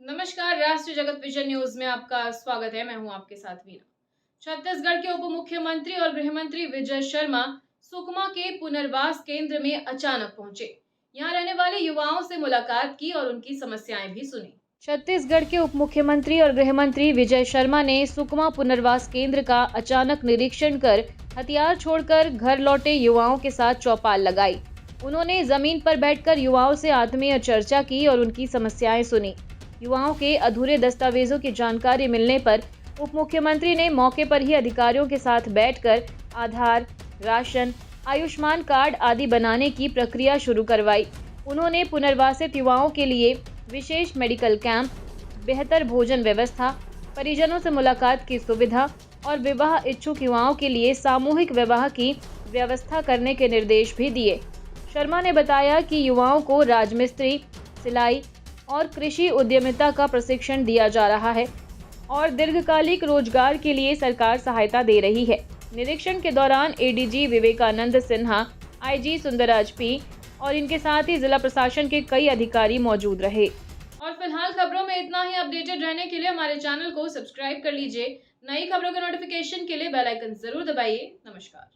नमस्कार, राष्ट्रीय जगत विजन न्यूज में आपका स्वागत है। मैं हूं आपके साथ वीना। छत्तीसगढ़ के उप मुख्यमंत्री और गृह मंत्री विजय शर्मा सुकमा के पुनर्वास केंद्र में अचानक पहुंचे। यहां रहने वाले युवाओं से मुलाकात की और उनकी समस्याएं भी सुनी। छत्तीसगढ़ के उप मुख्यमंत्री और गृह मंत्री विजय शर्मा ने सुकमा पुनर्वास केंद्र का अचानक निरीक्षण कर हथियार छोड़कर घर लौटे युवाओं के साथ चौपाल लगाई। उन्होंने जमीन पर बैठकर युवाओं से आत्मीय चर्चा की और उनकी समस्याएं सुनी। युवाओं के अधूरे दस्तावेजों की जानकारी मिलने पर उप मुख्यमंत्री ने मौके पर ही अधिकारियों के साथ बैठकर आधार, राशन, आयुष्मान कार्ड आदि बनाने की प्रक्रिया शुरू करवाई। उन्होंने पुनर्वासित युवाओं के लिए विशेष मेडिकल कैंप, बेहतर भोजन व्यवस्था, परिजनों से मुलाकात की सुविधा और विवाह इच्छुक युवाओं के लिए सामूहिक विवाह की व्यवस्था करने के निर्देश भी दिए। शर्मा ने बताया कि युवाओं को राजमिस्त्री, सिलाई और कृषि उद्यमिता का प्रशिक्षण दिया जा रहा है और दीर्घकालिक रोजगार के लिए सरकार सहायता दे रही है। निरीक्षण के दौरान ADG Vivekanand Sinha, IG Sundarraj P और इनके साथ ही जिला प्रशासन के कई अधिकारी मौजूद रहे। और फिलहाल खबरों में इतना ही। अपडेटेड रहने के लिए हमारे चैनल को सब्सक्राइब कर लीजिए। नई खबरों के नोटिफिकेशन के लिए बेल आइकन जरूर दबाइए। नमस्कार।